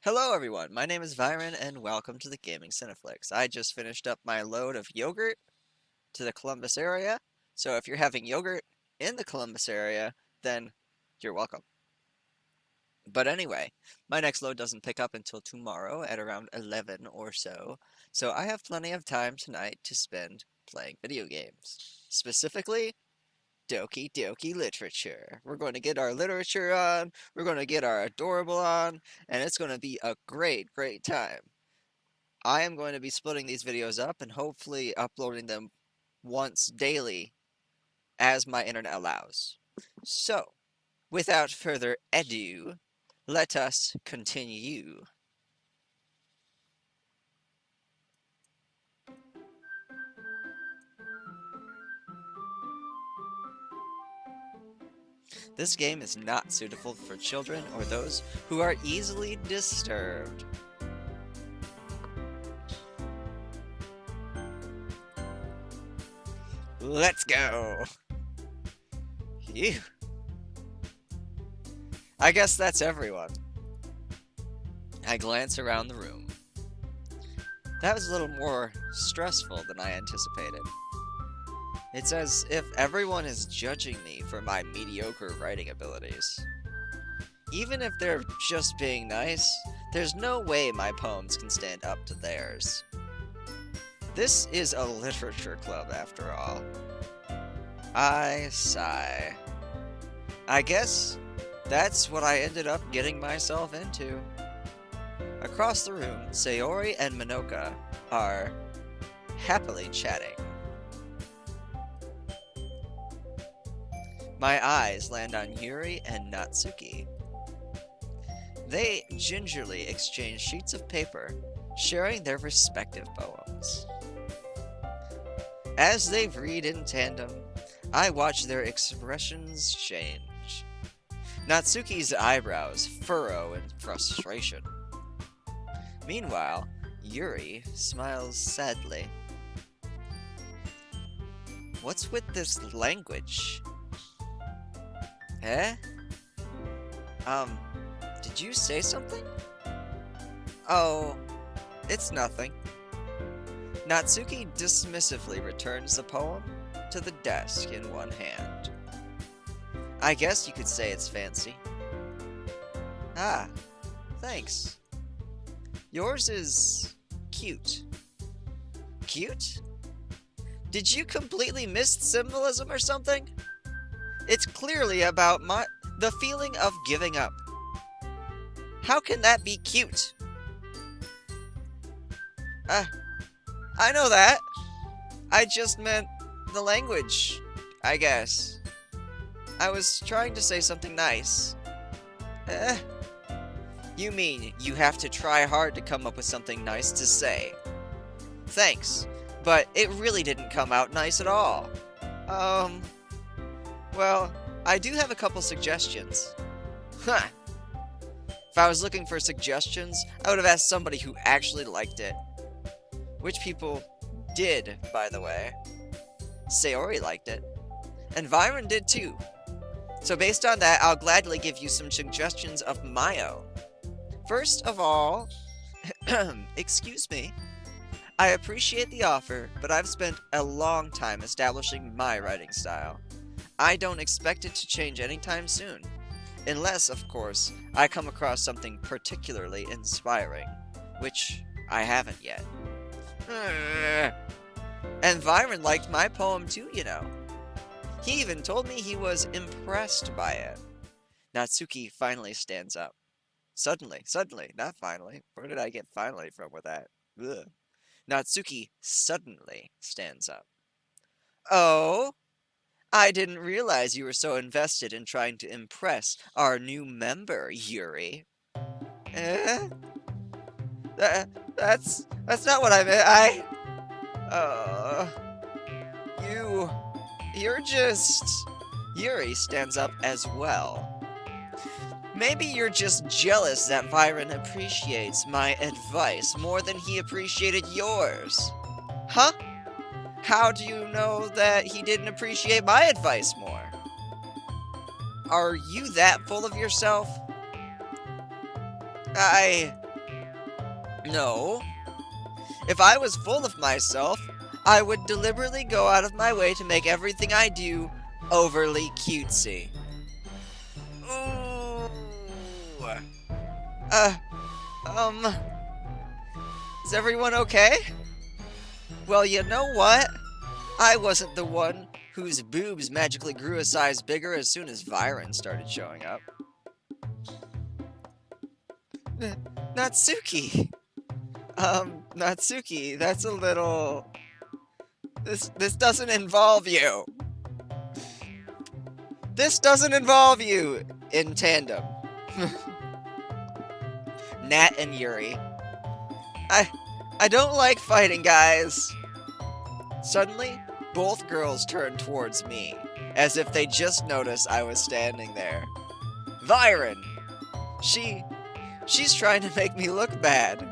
Hello everyone, my name is Byron and welcome to the Gaming Cineflix. I just finished up my load of yogurt to the Columbus area, so if you're having yogurt in the Columbus area, then you're welcome. But anyway, my next load doesn't pick up until tomorrow at around 11 or so I have plenty of time tonight to spend playing video games. Specifically, Doki Doki literature. We're going to get our literature on, we're going to get our adorable on, and it's going to be a great time. I am going to be splitting these videos up and hopefully uploading them once daily as my internet allows. So, without further ado, let us continue. This game is not suitable for children or those who are easily disturbed. Let's go! Phew. I guess that's everyone. I glance around the room. That was a little more stressful than I anticipated. It's as if everyone is judging me for my mediocre writing abilities. Even if they're just being nice, there's no way my poems can stand up to theirs. This is a literature club after all. I sigh. I guess that's what I ended up getting myself into. Across the room, Sayori and Minoka are happily chatting. My eyes land on Yuri and Natsuki. They gingerly exchange sheets of paper, sharing their respective poems. As they read in tandem, I watch their expressions change. Natsuki's eyebrows furrow in frustration. Meanwhile, Yuri smiles sadly. What's with this language? Eh? Did you say something? Oh, it's nothing. Natsuki dismissively returns the poem to the desk in one hand. I guess you could say it's fancy. Ah, thanks. Yours is cute. Cute? Did you completely miss symbolism or something? It's clearly about the feeling of giving up. How can that be cute? I know that. I just meant the language, I guess. I was trying to say something nice. You mean you have to try hard to come up with something nice to say? Thanks, but it really didn't come out nice at all. Well, I do have a couple suggestions. Huh. If I was looking for suggestions, I would have asked somebody who actually liked it. Which people did, by the way. Sayori liked it. And Byron did too. So based on that, I'll gladly give you some suggestions of my own. First of all, excuse me. I appreciate the offer, but I've spent a long time establishing my writing style. I don't expect it to change anytime soon. Unless, of course, I come across something particularly inspiring. Which I haven't yet. And Byron liked my poem too, you know. He even told me he was impressed by it. Natsuki finally stands up. Suddenly, not finally. Where did I get finally from with that? Ugh. Natsuki suddenly stands up. Oh? I didn't realize you were so invested in trying to impress our new member, Yuri. Eh? That's not what I meant. You're just... Yuri stands up as well. Maybe you're just jealous that Byron appreciates my advice more than he appreciated yours. Huh? How do you know that he didn't appreciate my advice more? Are you that full of yourself? No. If I was full of myself, I would deliberately go out of my way to make everything I do overly cutesy. Ooh. Uh, um, is everyone okay? Well, you know what? I wasn't the one whose boobs magically grew a size bigger as soon as Viren started showing up. Natsuki! Natsuki, that's a little... This doesn't involve you! This doesn't involve you in tandem. Nat and Yuri. I don't like fighting, guys. Suddenly, both girls turned towards me, as if they just noticed I was standing there. Viren! She's trying to make me look bad.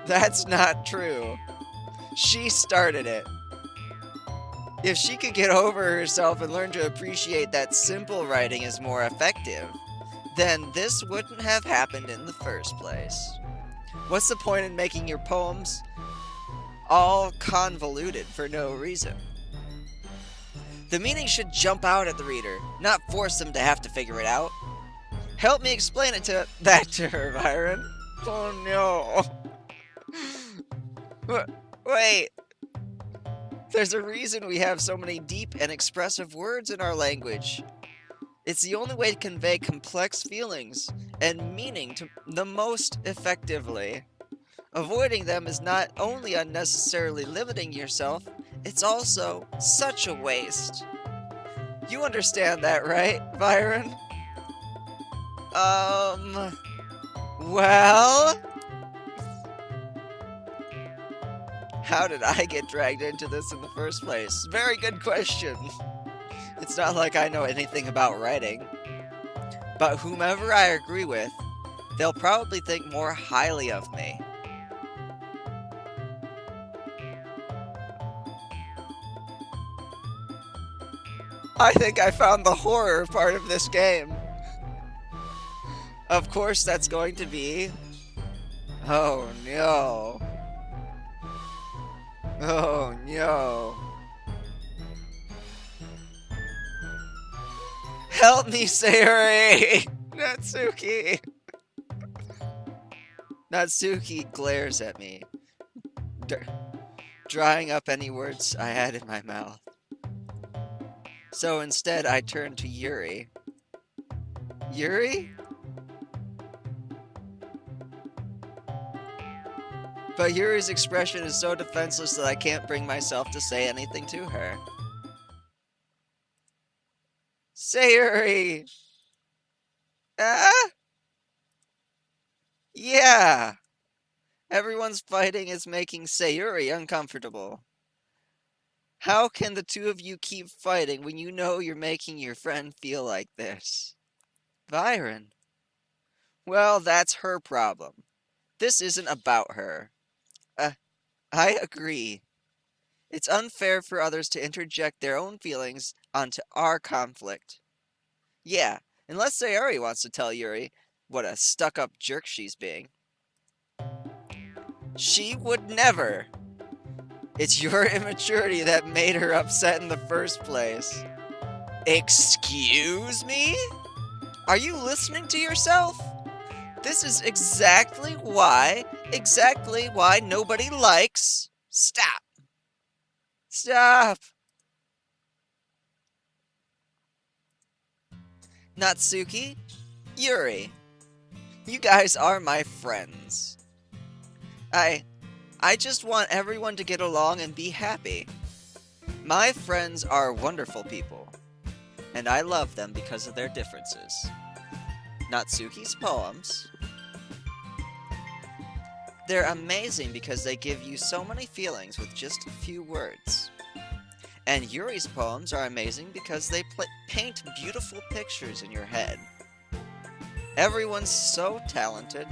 That's not true. She started it. If she could get over herself and learn to appreciate that simple writing is more effective, then this wouldn't have happened in the first place. What's the point in making your poems all convoluted for no reason? The meaning should jump out at the reader, not force them to have to figure it out. Help me explain that to her, Byron. Oh no. Wait. There's a reason we have so many deep and expressive words in our language. It's the only way to convey complex feelings and meaning to the most effectively. Avoiding them is not only unnecessarily limiting yourself, it's also such a waste. You understand that, right, Byron? Well? How did I get dragged into this in the first place? Very good question. It's not like I know anything about writing. But whomever I agree with, they'll probably think more highly of me. I think I found the horror part of this game. Of course that's going to be... Oh no. Oh no. Help me, Sayori! Natsuki! Natsuki glares at me, drying up any words I had in my mouth. So instead, I turn to Yuri. Yuri? But Yuri's expression is so defenseless that I can't bring myself to say anything to her. Sayori! Yeah! Everyone's fighting is making Sayori uncomfortable. How can the two of you keep fighting when you know you're making your friend feel like this? Byron. Well, that's her problem. This isn't about her. I agree. It's unfair for others to interject their own feelings onto our conflict. Yeah, unless Sayori wants to tell Yuri what a stuck-up jerk she's being. She would never. It's your immaturity that made her upset in the first place. Excuse me? Are you listening to yourself? This is exactly why nobody likes... Stop. Stop. Natsuki, Yuri, you guys are my friends. I just want everyone to get along and be happy. My friends are wonderful people, and I love them because of their differences. Natsuki's poems, they're amazing because they give you so many feelings with just a few words. And Yuri's poems are amazing because they paint beautiful pictures in your head. Everyone's so talented,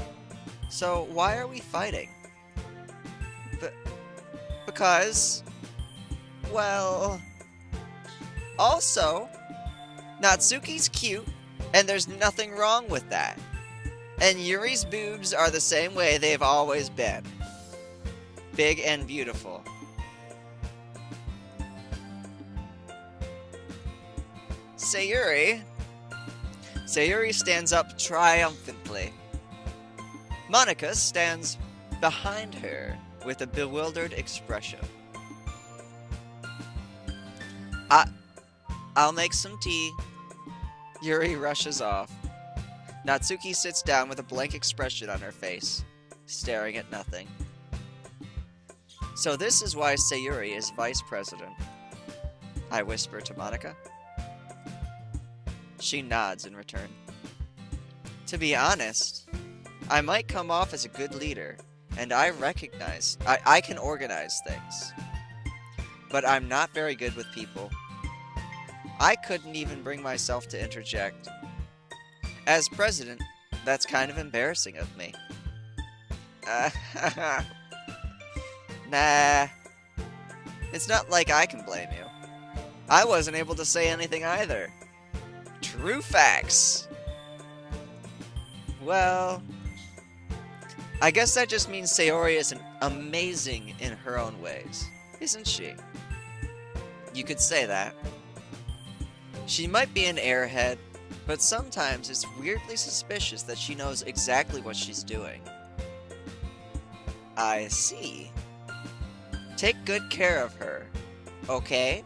so why are we fighting? Because, well... Also, Natsuki's cute, and there's nothing wrong with that. And Yuri's boobs are the same way they've always been. Big and beautiful. Sayuri stands up triumphantly. Monica stands behind her with a bewildered expression. I'll make some tea. Yuri rushes off. Natsuki sits down with a blank expression on her face, staring at nothing. So this is why Sayuri is vice president, I whisper to Monica. She nods in return. To be honest, I might come off as a good leader, and I recognize I can organize things. But I'm not very good with people. I couldn't even bring myself to interject. As president, that's kind of embarrassing of me. Nah. It's not like I can blame you. I wasn't able to say anything either. True facts. Well, I guess that just means Sayori is amazing in her own ways, isn't she? You could say that. She might be an airhead, but sometimes it's weirdly suspicious that she knows exactly what she's doing. I see. Take good care of her, okay?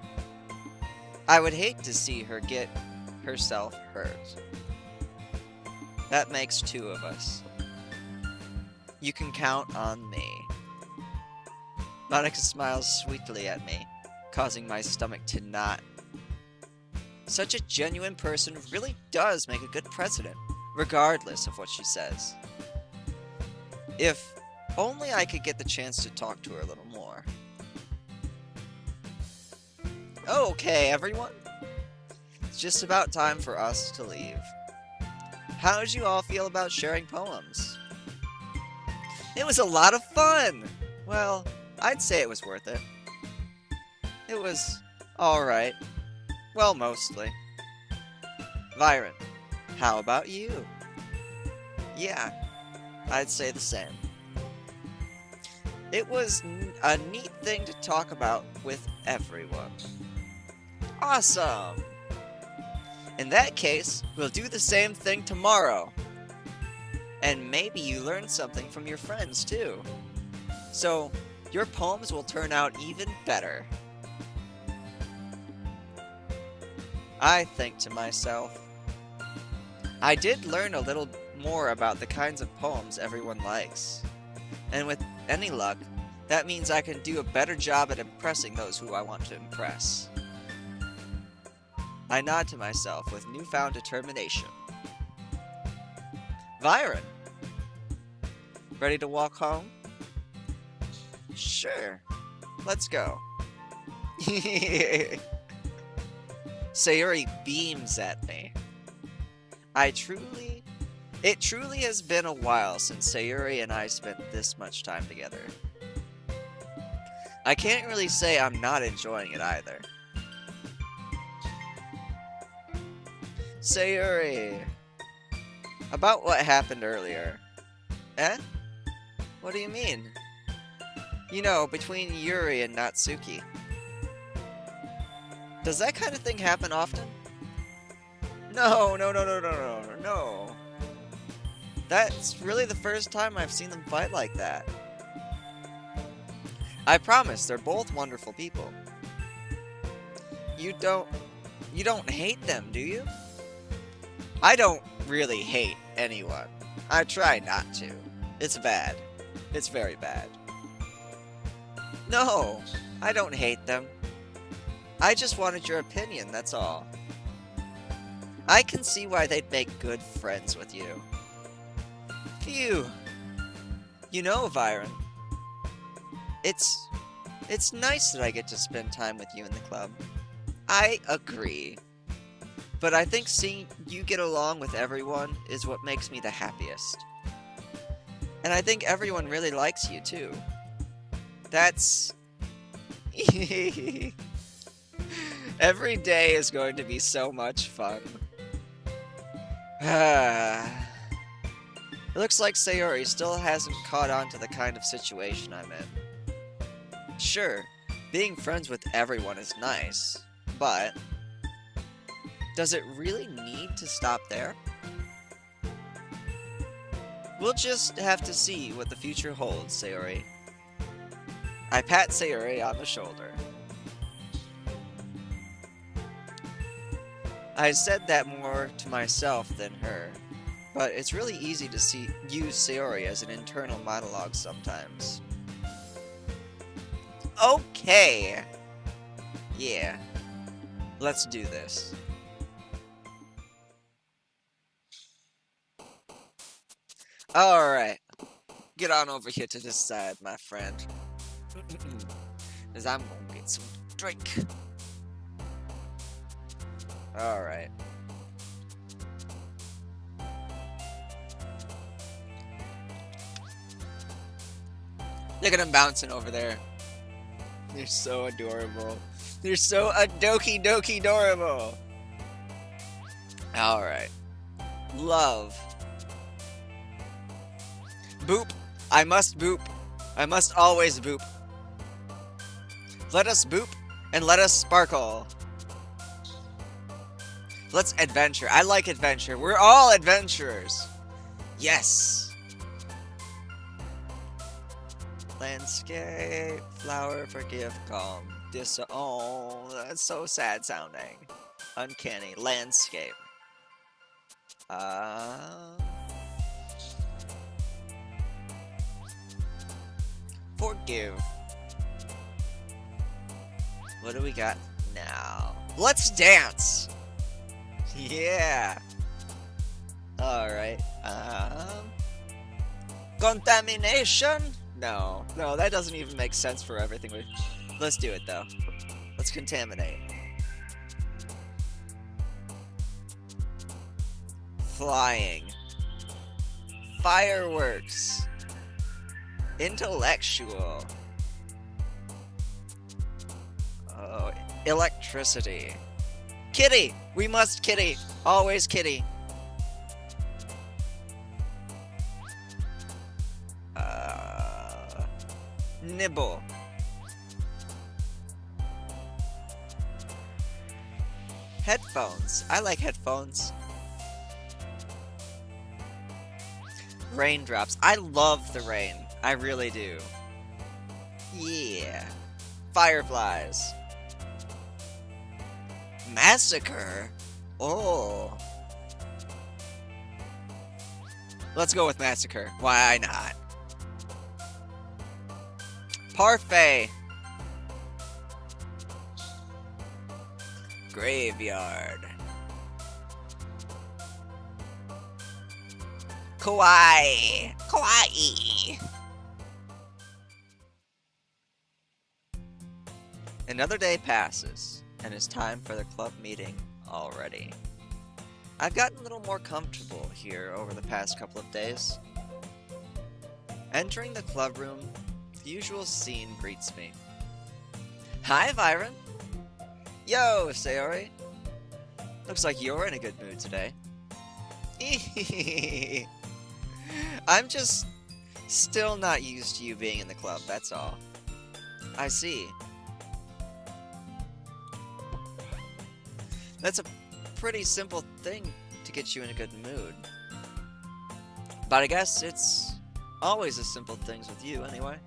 I would hate to see her get herself hurt. That makes two of us. You can count on me. Monica smiles sweetly at me, causing my stomach to knot. Such a genuine person really does make a good president, regardless of what she says. If only I could get the chance to talk to her a little more. Okay, everyone. It's just about time for us to leave. How did you all feel about sharing poems? It was a lot of fun! Well, I'd say it was worth it. It was alright. Well, mostly. Byron, how about you? Yeah, I'd say the same. It was a neat thing to talk about with everyone. Awesome! In that case, we'll do the same thing tomorrow. And maybe you learn something from your friends, too. So, your poems will turn out even better. I think to myself, I did learn a little more about the kinds of poems everyone likes. And with any luck, that means I can do a better job at impressing those who I want to impress. I nod to myself with newfound determination. Byron, ready to walk home? Sure, let's go. Sayuri beams at me. It truly has been a while since Sayuri and I spent this much time together. I can't really say I'm not enjoying it either. Sayuri, about what happened earlier. Eh? What do you mean? You know, between Yuri and Natsuki. Does that kind of thing happen often? No. That's really the first time I've seen them fight like that. I promise, they're both wonderful people. You don't hate them, do you? I don't really hate anyone. I try not to. It's bad. It's very bad. No, I don't hate them. I just wanted your opinion, that's all. I can see why they'd make good friends with you. Phew. You know, Byron, it's nice that I get to spend time with you in the club. I agree. But I think seeing you get along with everyone is what makes me the happiest. And I think everyone really likes you, too. That's... Every day is going to be so much fun. It looks like Sayori still hasn't caught on to the kind of situation I'm in. Sure, being friends with everyone is nice, but does it really need to stop there? We'll just have to see what the future holds, Sayori. I pat Sayori on the shoulder. I said that more to myself than her, but it's really easy to use Sayori as an internal monologue sometimes. Okay! Yeah. Let's do this. Alright. Get on over here to this side, my friend. Because I'm gonna get some drink. Alright. Look at him bouncing over there. They're so adorable. They're so Doki Doki adorable. Alright. Love. Boop. I must boop. I must always boop. Let us boop and let us sparkle. Let's adventure. I like adventure. We're all adventurers. Yes. Landscape, flower, forgive, calm, disown. That's so sad sounding. Uncanny. Landscape. Forgive. What do we got now? Let's dance! Yeah! Alright, contamination? No, that doesn't even make sense for everything. Let's do it, though. Let's contaminate. Flying. Fireworks. Intellectual. Oh, electricity. Kitty! We must kitty! Always kitty! Nibble. Headphones. I like headphones. Raindrops. I love the rain. I really do. Yeah. Fireflies. Massacre? Oh. Let's go with massacre. Why not? Parfait. Graveyard. Kawaii. Kawaii. Another day passes, and it's time for the club meeting already. I've gotten a little more comfortable here over the past couple of days. Entering the club room, the usual scene greets me. Hi, Byron. Yo, Sayori. Looks like you're in a good mood today. I'm just still not used to you being in the club, that's all. I see. That's a pretty simple thing to get you in a good mood. But I guess it's always the simple things with you, anyway.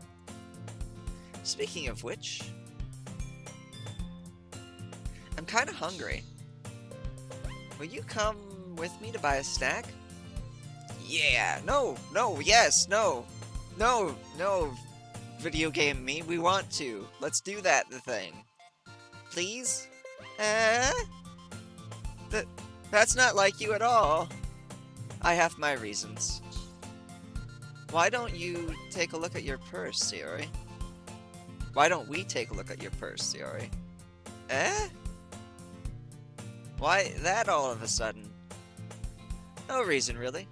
Speaking of which, I'm kind of hungry. Will you come with me to buy a snack? Yeah, no, yes, no, video game me, we want to. Let's do that, the thing. Please? That's not like you at all. I have my reasons. Why don't you take a look at your purse, Sayori? Why don't we take a look at your purse, Sayori? Why that all of a sudden? No reason, really.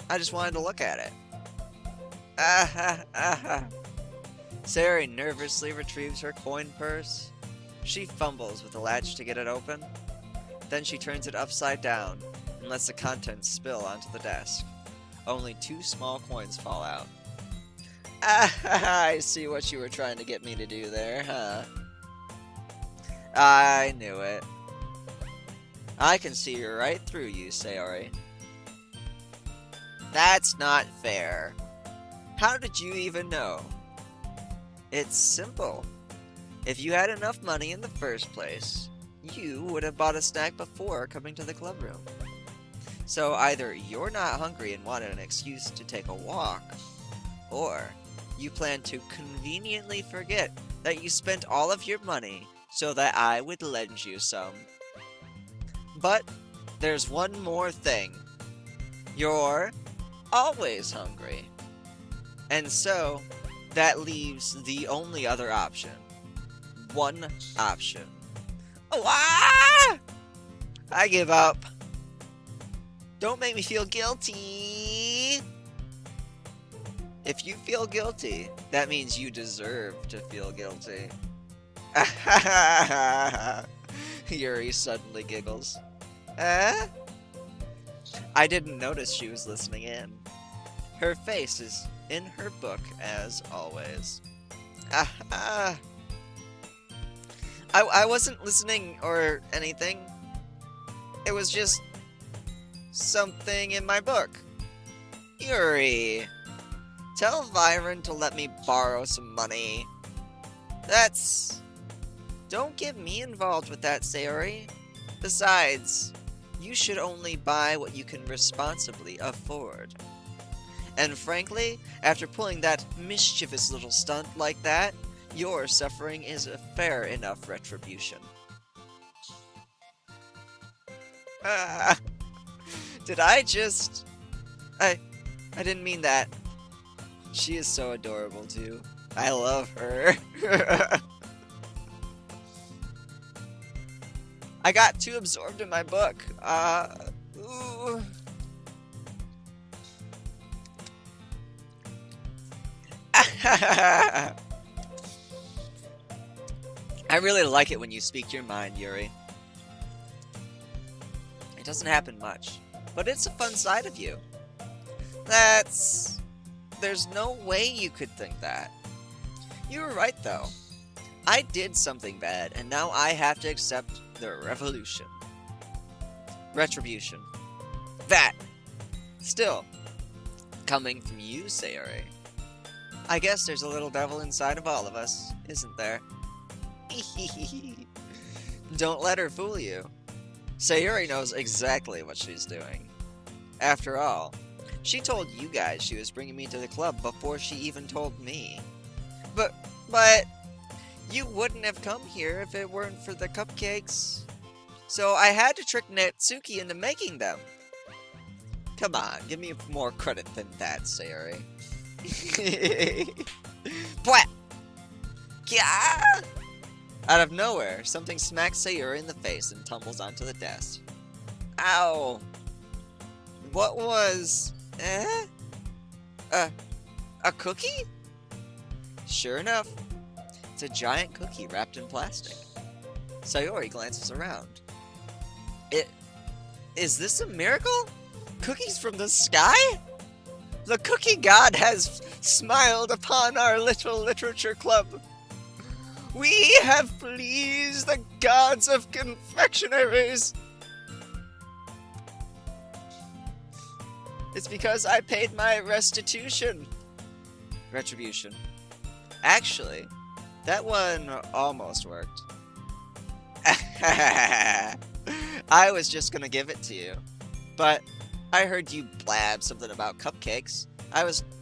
I just wanted to look at it. Sayori nervously retrieves her coin purse. She fumbles with the latch to get it open. Then she turns it upside down and lets the contents spill onto the desk. only 2 small coins fall out. Ah, I see what you were trying to get me to do there, huh? I knew it. I can see right through you, Sayori. That's not fair. How did you even know? It's simple. If you had enough money in the first place, you would have bought a snack before coming to the club room. So either you're not hungry and wanted an excuse to take a walk, or you plan to conveniently forget that you spent all of your money so that I would lend you some. But there's one more thing. You're always hungry. And so, that leaves the only other option. One option. Oh, ah! I give up. Don't make me feel guilty. If you feel guilty, that means you deserve to feel guilty. Yuri suddenly giggles. I didn't notice she was listening in. Her face is in her book as always. I wasn't listening or anything. It was just something in my book. Yuri, tell Viren to let me borrow some money. Don't get me involved with that, Sayori. Besides, you should only buy what you can responsibly afford. And frankly, after pulling that mischievous little stunt like that, your suffering is a fair enough retribution. Did I just... I didn't mean that. She is so adorable, too. I love her. I got too absorbed in my book. Ooh. I really like it when you speak your mind, Yuri. It doesn't happen much, but it's a fun side of you. There's no way you could think that. You were right, though. I did something bad, and now I have to accept the retribution. That! Still, coming from you, Sayori. I guess there's a little devil inside of all of us, isn't there? Don't let her fool you. Sayori knows exactly what she's doing. After all, she told you guys she was bringing me to the club before she even told me. But, you wouldn't have come here if it weren't for the cupcakes. So I had to trick Natsuki into making them. Come on, give me more credit than that, Sayori. Bwah! Yeah! Out of nowhere, something smacks Sayori in the face and tumbles onto the desk. Ow! What was... A cookie? Sure enough, it's a giant cookie wrapped in plastic. Sayori glances around. Is this a miracle? Cookies from the sky? The cookie god has smiled upon our little literature club. We have pleased the gods of confectionaries. It's because I paid my retribution. Actually, that one almost worked. I was just gonna give it to you, but I heard you blab something about cupcakes.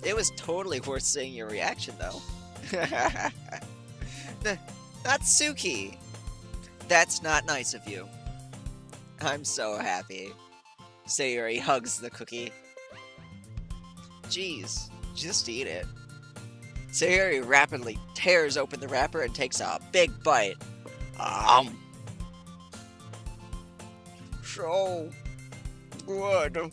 It was totally worth seeing your reaction, though. Natsuki! That's not nice of you. I'm so happy. Sayori hugs the cookie. Jeez, just eat it. Sayori rapidly tears open the wrapper and takes a big bite. So good.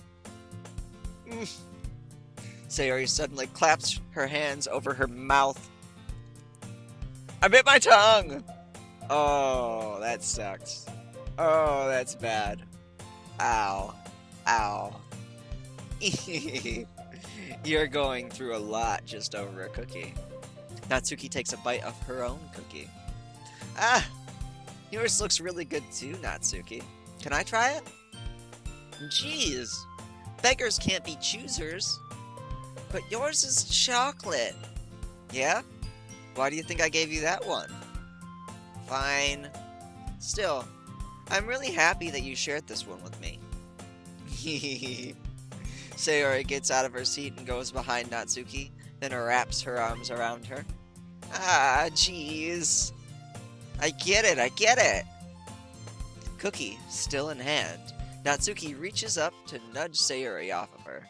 Sayori suddenly claps her hands over her mouth. I bit my tongue! Oh, that sucks. Oh, that's bad. Ow. Ow. You're going through a lot just over a cookie. Natsuki takes a bite of her own cookie. Ah, yours looks really good too, Natsuki. Can I try it? Jeez, beggars can't be choosers. But yours is chocolate. Yeah? Why do you think I gave you that one? Fine. Still, I'm really happy that you shared this one with me. Sayori gets out of her seat and goes behind Natsuki, then wraps her arms around her. Ah, jeez. I get it. Cookie, still in hand, Natsuki reaches up to nudge Sayori off of her.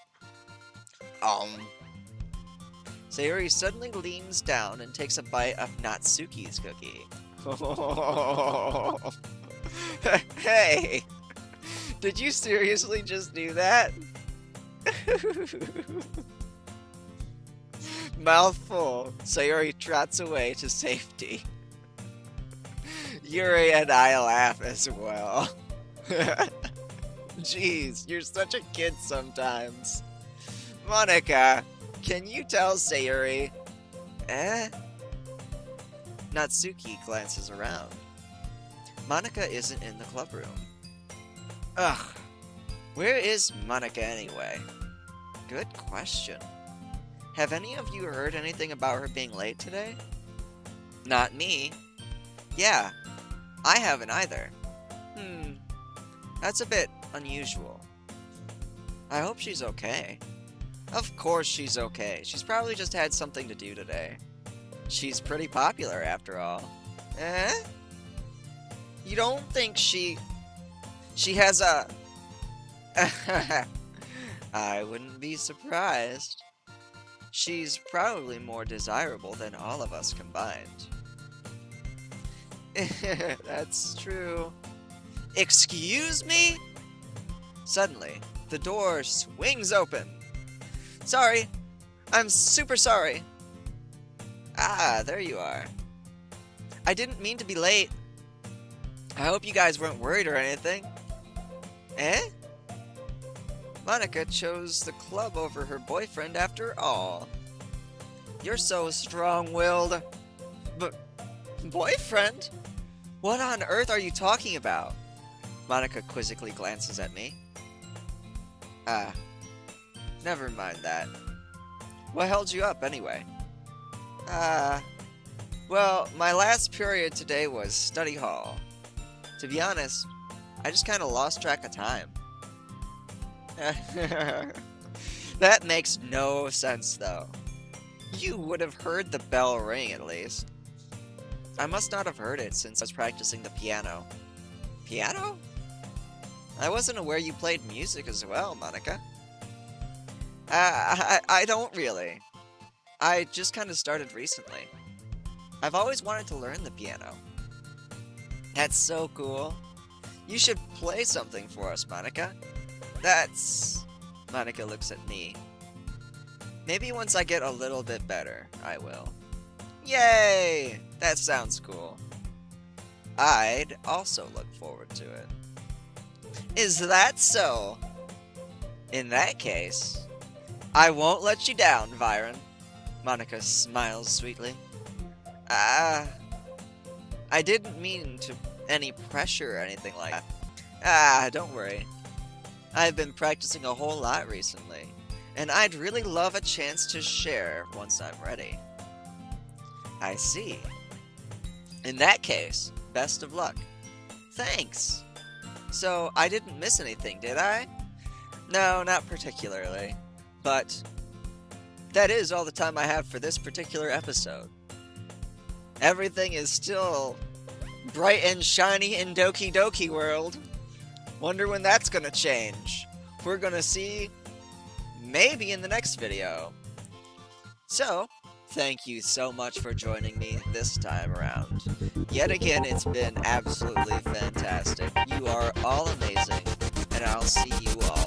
Sayori suddenly leans down and takes a bite of Natsuki's cookie. Hey! Did you seriously just do that? Mouthful, Sayori trots away to safety. Yuri and I laugh as well. Jeez, you're such a kid sometimes. Monika, can you tell Sayori? Eh? Natsuki glances around. Monika isn't in the club room. Ugh, where is Monika anyway? Good question. Have any of you heard anything about her being late today? Not me. Yeah, I haven't either. That's a bit unusual. I hope she's okay. Of course she's okay. She's probably just had something to do today. She's pretty popular after all. Eh? You don't think she has a... I wouldn't be surprised. She's probably more desirable than all of us combined. That's true. Excuse me? Suddenly, the door swings open. Sorry. I'm super sorry. Ah, there you are. I didn't mean to be late. I hope you guys weren't worried or anything. Eh? Monika chose the club over her boyfriend after all. You're so strong-willed. But boyfriend? What on earth are you talking about? Monika quizzically glances at me. Ah, never mind that. What held you up anyway? Well, my last period today was study hall. To be honest, I just kind of lost track of time. That makes no sense, though. You would have heard the bell ring, at least. I must not have heard it since I was practicing the piano. Piano? I wasn't aware you played music as well, Monika. I don't really. I just kind of started recently. I've always wanted to learn the piano. That's so cool. You should play something for us, Monika. That's... Monika looks at me. Maybe once I get a little bit better, I will. Yay! That sounds cool. I'd also look forward to it. Is that so? In that case, I won't let you down, Viren. Monika smiles sweetly. I didn't mean to any pressure or anything like that. Don't worry. I've been practicing a whole lot recently, and I'd really love a chance to share once I'm ready. I see. In that case, best of luck. Thanks. So, I didn't miss anything, did I? No, not particularly. But that is all the time I have for this particular episode. Everything is still bright and shiny in Doki Doki World. Wonder when that's gonna change. We're gonna see maybe in the next video. So, thank you so much for joining me this time around. Yet again, it's been absolutely fantastic. You are all amazing, and I'll see you all